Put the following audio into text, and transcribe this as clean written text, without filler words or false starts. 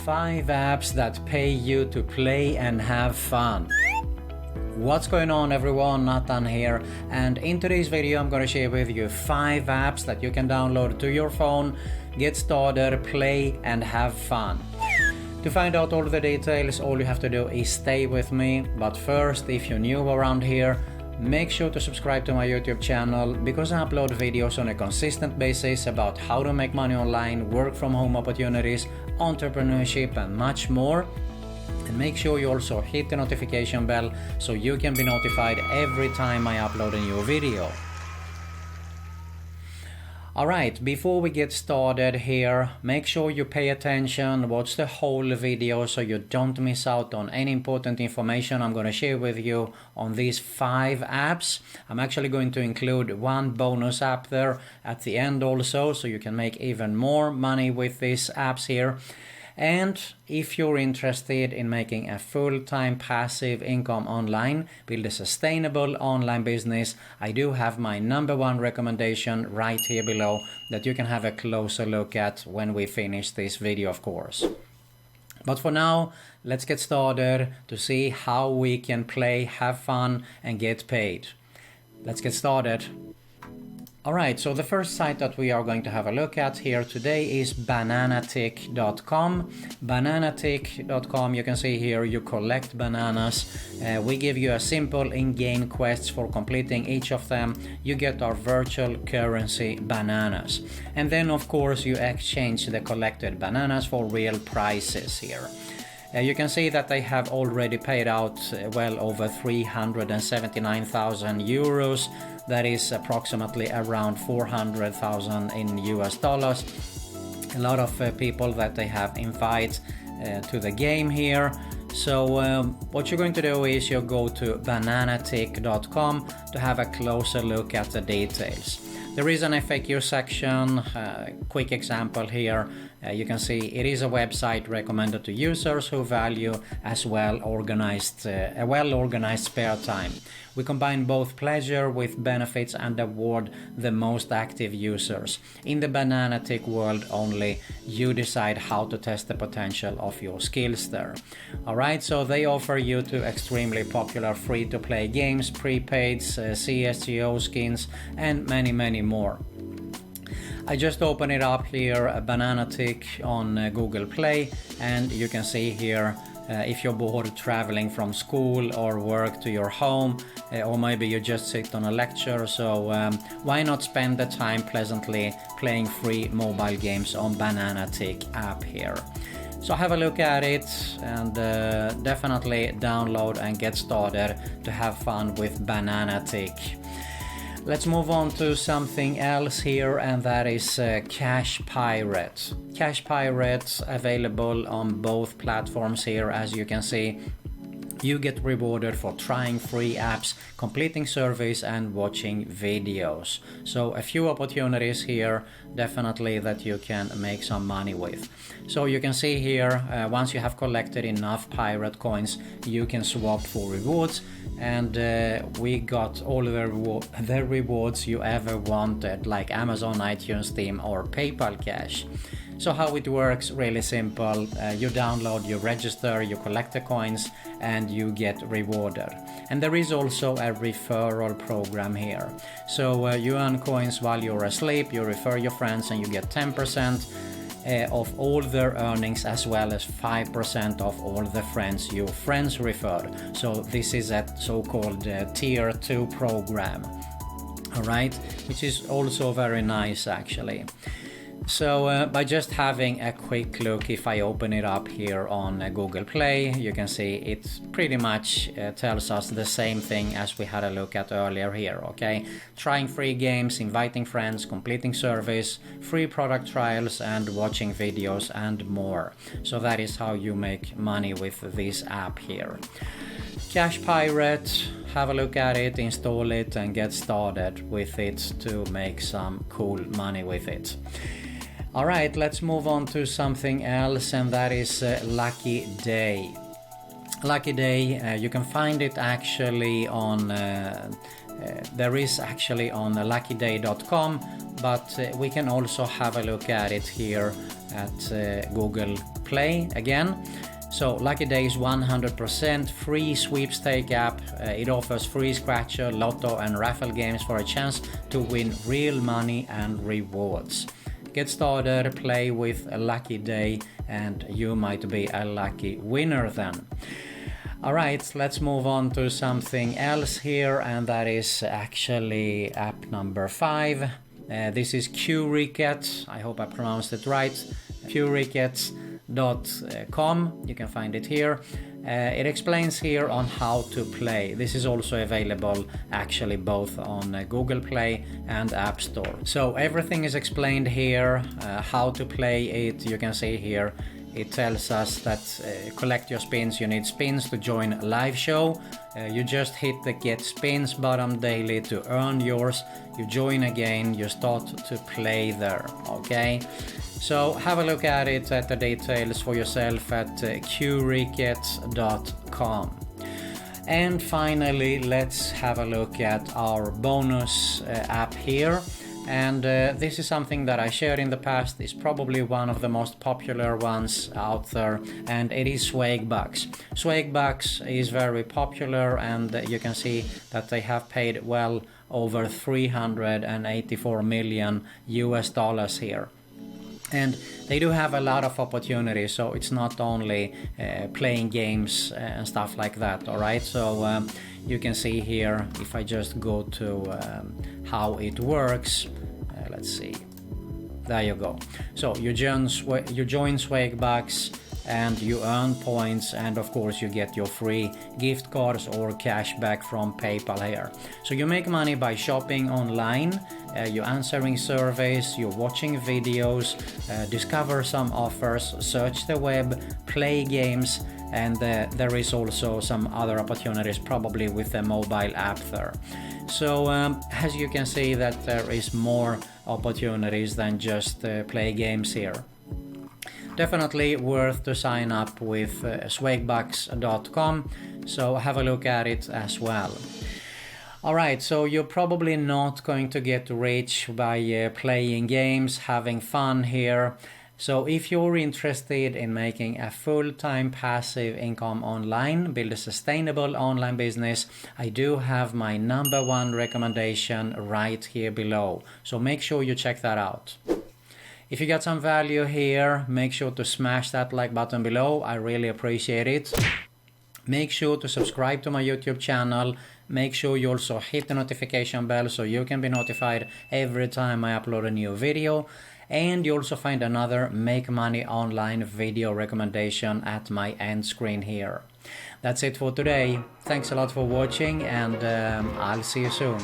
5 apps that pay you to play and have fun. What's going on everyone, Nathan here, and in today's video I'm going to share with you 5 apps that you can download to your phone, get started, play and have fun. To find out all the details, all you have to do is stay with me, but first, if you're new around here, make sure to subscribe to my YouTube channel because I upload videos on a consistent basis about how to make money online, work from home opportunities, entrepreneurship and much more. And make sure you also hit the notification bell so you can be notified every time I upload a new video. Alright, before we get started here, make sure you pay attention, watch the whole video so you don't miss out on any important information I'm going to share with you on these 5 apps. I'm actually going to include one bonus app there at the end also, so you can make even more money with these apps here. And if you're interested in making a full-time passive income online, build a sustainable online business, I do have my #1 recommendation right here below that you can have a closer look at when we finish this video, of course. But for now, let's get started to see how we can play, have fun and get paid. Let's get started. Alright, so the first site that we are going to have a look at here today is bananatick.com. Bananatick.com, you can see here you collect bananas. We give you a simple in-game quest for completing each of them. You get our virtual currency bananas. And then of course you exchange the collected bananas for real prices here. You can see that they have already paid out well over 379,000 euros. That is approximately around 400,000 in US dollars. A lot of people that they have invited to the game here. So what you're going to do is you go to bananatick.com to have a closer look at the details. There is an FAQ section, quick example here. You can see it is a website recommended to users who value as well-organized, a well-organized spare time. We combine both pleasure with benefits and award the most active users. In the Bananatick world only, you decide how to test the potential of your skills there. Alright, so they offer you to extremely popular free-to-play games, prepaids, CSGO skins and many more. I just open it up here, Bananatick on Google Play, and you can see here if you're bored traveling from school or work to your home, or maybe you just sit on a lecture, so why not spend the time pleasantly playing free mobile games on Bananatick app here. So have a look at it and definitely download and get started to have fun with Bananatick. Let's move on to something else here, and that is Cash Pirate. Cash Pirate available on both platforms here, as you can see. You get rewarded for trying free apps, completing surveys and watching videos. So a few opportunities here definitely that you can make some money with. So you can see here, once you have collected enough pirate coins, you can swap for rewards, and we got all the rewards you ever wanted, like Amazon, iTunes, Steam or PayPal Cash. So how it works, really simple. You download, you register, you collect the coins and you get rewarded. And there is also a referral program here. So you earn coins while you're asleep, you refer your friends and you get 10% of all their earnings, as well as 5% of all the friends your friends referred. So this is a so-called tier 2 program. Alright, which is also very nice actually. So by just having a quick look, if I open it up here on Google Play, you can see it pretty much tells us the same thing as we had a look at earlier here, okay? Trying free games, inviting friends, completing surveys, free product trials and watching videos and more. So that is how you make money with this app here. Cash Pirate, have a look at it, install it and get started with it to make some cool money with it. Alright, let's move on to something else, and that is Lucky Day. Lucky Day, you can find it actually on There is actually on luckyday.com, but we can also have a look at it here at Google Play again. So Lucky Day is 100% free sweepstake app. It offers free scratcher, lotto and raffle games for a chance to win real money and rewards. Get started, play with a Lucky Day, and you might be a lucky winner then. Alright, let's move on to something else here, and that is actually app number 5. This is QRicket. I hope I pronounced it right. QRicket.com. You can find it here. It explains here on how to play. This is also available actually both on Google Play and App Store. So everything is explained here, how to play it. You can see here it tells us that collect your spins. You need spins to join a live show. You just hit the get spins button daily to earn yours. You join again, you start to play there. Okay, so have a look at it, at the details for yourself at qricket.com. And finally, let's have a look at our bonus app here. And this is something that I shared in the past. It's probably one of the most popular ones out there, and it is Swagbucks. Swagbucks is very popular, and you can see that they have paid well over $384 million here. And they do have a lot of opportunities, so it's not only playing games and stuff like that, alright? So you can see here, if I just go to how it works, let's see, there you go. So you join Swagbucks and you earn points, and of course you get your free gift cards or cash back from PayPal here. So you make money by shopping online, you're answering surveys, you're watching videos, discover some offers, search the web, play games, and there is also some other opportunities probably with the mobile app there. So as you can see that there is more opportunities than just play games here. Definitely worth to sign up with swagbucks.com, so have a look at it as well. Alright, so you're probably not going to get rich by playing games, having fun here. So if you're interested in making a full-time passive income online, build a sustainable online business, I do have my #1 recommendation right here below. So make sure you check that out. If you got some value here, make sure to smash that like button below. I really appreciate it. Make sure to subscribe to my YouTube channel. Make sure you also hit the notification bell so you can be notified every time I upload a new video. And you also find another Make Money Online video recommendation at my end screen here. That's it for today. Thanks a lot for watching, and I'll see you soon.